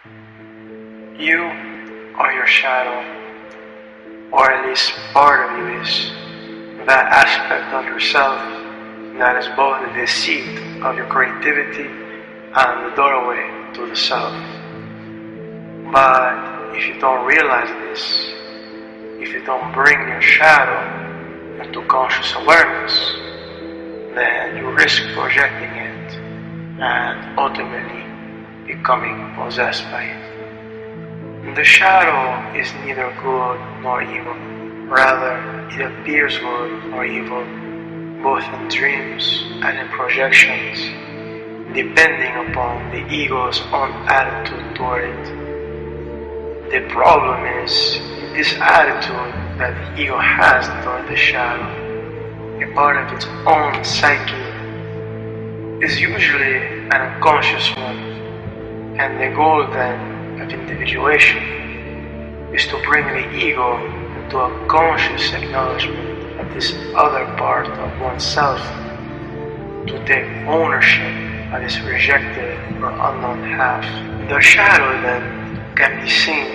You are your shadow, or at least part of you is, that aspect of yourself that is both the seat of your creativity and the doorway to the self. But if you don't realize this, if you don't bring your shadow into conscious awareness, then you risk projecting it and ultimately becoming possessed by it. The shadow is neither good nor evil. Rather, it appears good or evil, both in dreams and in projections, depending upon the ego's own attitude toward it. The problem is, this attitude that the ego has toward the shadow, a part of its own psyche, is usually an unconscious one, and the goal then of individuation is to bring the ego into a conscious acknowledgement of this other part of oneself, to take ownership of this rejected or unknown half. The shadow then can be seen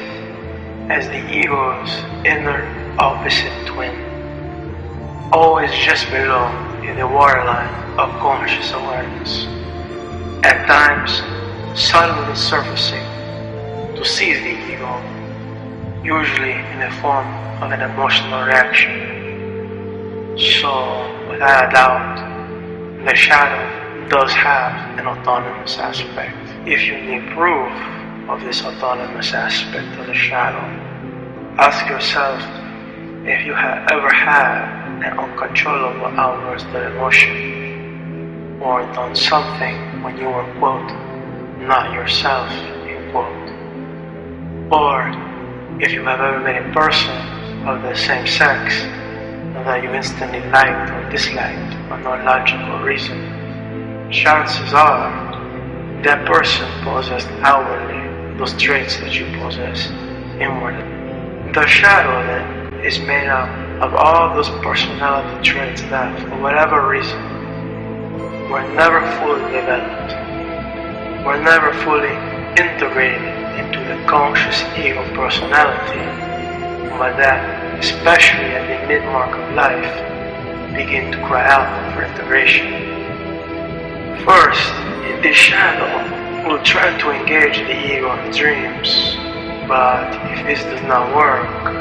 as the ego's inner opposite twin, always just below in the waterline of conscious awareness, at times subtly surfacing to seize the ego, usually in the form of an emotional reaction. So, without a doubt, the shadow does have an autonomous aspect. If you need proof of this autonomous aspect of the shadow, ask yourself if you have ever had an uncontrollable outburst of emotion, or done something when you were, quote, not yourself, end quote. Or if you have ever met a person of the same sex that you instantly liked or disliked for no logical reason, chances are that person possessed outwardly those traits that you possess inwardly. The shadow then is made up of all those personality traits that, for whatever reason, were never fully developed, were never fully integrated into the conscious ego personality, but that, especially at the mid-mark of life, begin to cry out for integration. First, the shadow will try to engage the ego in dreams, but if this does not work,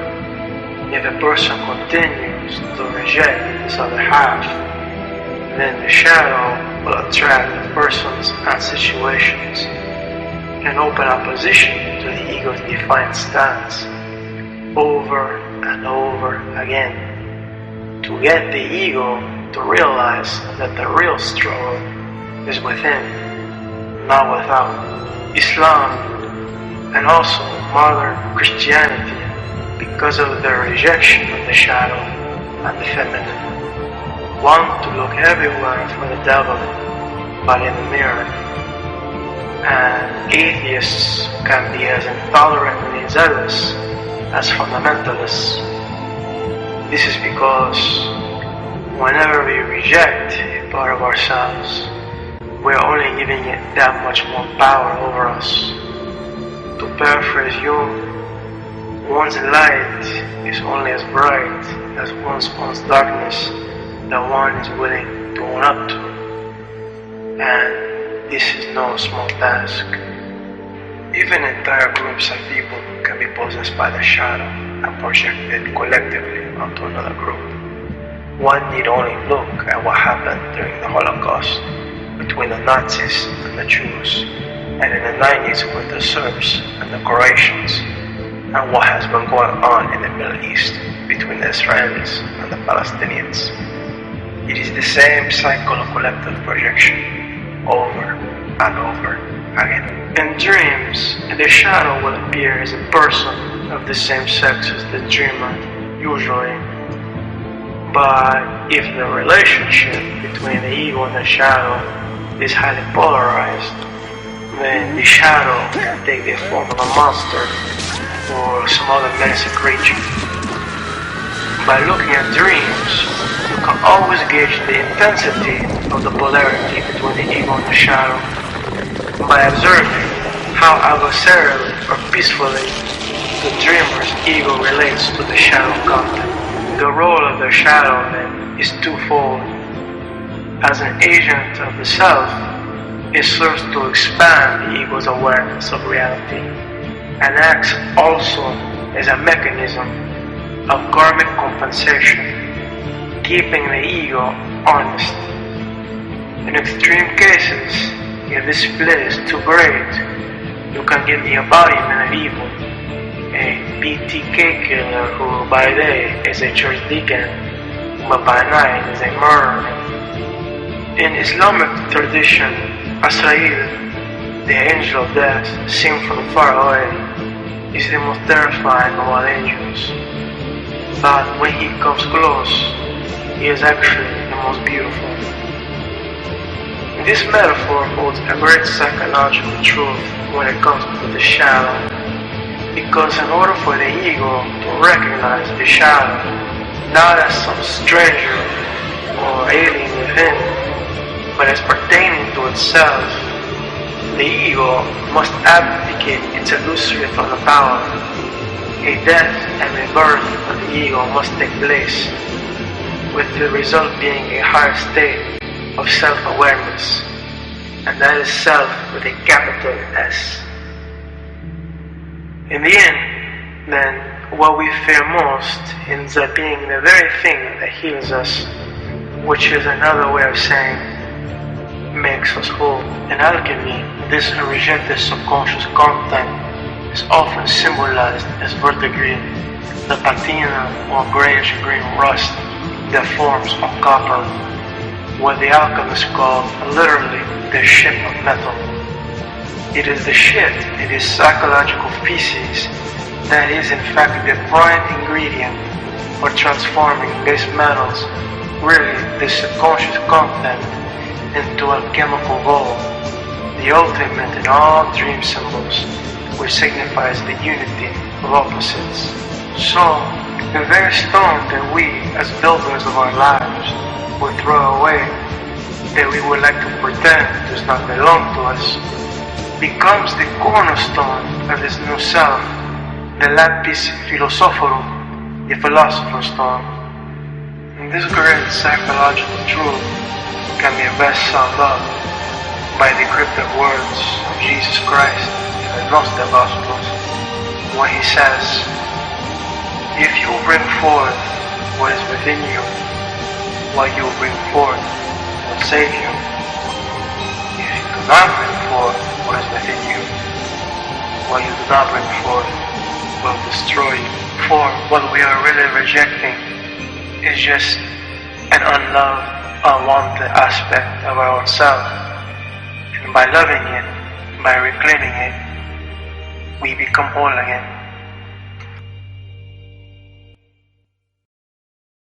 if a person continues to reject this other half, then the shadow will attract the persons and situations and open opposition to the ego's defiant stance over and over again, to get the ego to realize that the real struggle is within, not without. Islam and also modern Christianity, because of their rejection of the shadow and the feminine, want to look everywhere for the devil but in the mirror. And atheists can be as intolerantly zealous as fundamentalists. This is because whenever we reject a part of ourselves, we're only giving it that much more power over us. To paraphrase Jung, one's light is only as bright as one's darkness that one is willing to own up to. And this is no small task. Even entire groups of people can be possessed by the shadow and projected collectively onto another group. One need only look at what happened during the Holocaust between the Nazis and the Jews, and in the 90s with the Serbs and the Croatians, and what has been going on in the Middle East between the Israelis and the Palestinians. It is the same cycle of collective projection, over and over again. In dreams, the shadow will appear as a person of the same sex as the dreamer, usually. But if the relationship between the ego and the shadow is highly polarized, then the shadow can take the form of a monster or some other menacing creature. By looking at dreams, you can always gauge the intensity of the polarity between the ego and the shadow by observing how adversarially or peacefully the dreamer's ego relates to the shadow content. The role of the shadow then is twofold. As an agent of the self, it serves to expand the ego's awareness of reality, and acts also as a mechanism of karmic compensation, keeping the ego honest. In extreme cases, if the split is too great, you can get the embodiment of evil, a BTK killer who by day is a church deacon, but by night is a murderer. In Islamic tradition, Azrael, the angel of death, seen from far away, is the most terrifying of all angels. But when he comes close, he is actually the most beautiful. This metaphor holds a great psychological truth when it comes to the shadow, because in order for the ego to recognize the shadow, not as some stranger or alien within, but as pertaining to itself, the ego must abdicate its illusory thought of power. A death and rebirth of the ego must take place, with the result being a higher state of self-awareness, and that is self with a capital S. In the end, then, what we fear most ends up being the very thing that heals us, which is another way of saying makes us whole. In alchemy, this unrejected subconscious content is often symbolized as verdigris, the patina or grayish-green rust that forms on copper, what the alchemists call literally the shit of metal. It is the shit, it is psychological feces, that is in fact the prime ingredient for transforming base metals, really the subconscious content, into alchemical gold, the ultimate in all dream symbols, which signifies the unity of opposites. So, the very stone that we, as builders of our lives, would throw away, that we would like to pretend does not belong to us, becomes the cornerstone of this new self, the lapis philosophorum, the philosopher's stone. And this great psychological truth can be best summed up by the cryptic words of Jesus Christ in the Gnostic Gospels, when he says, "If you bring forth what is within you, what you bring forth will save you. If you do not bring forth what is within you, what you do not bring forth will destroy you." For what we are really rejecting is just an unloved, unwanted aspect of our own self. And by loving it, by reclaiming it, we become whole again.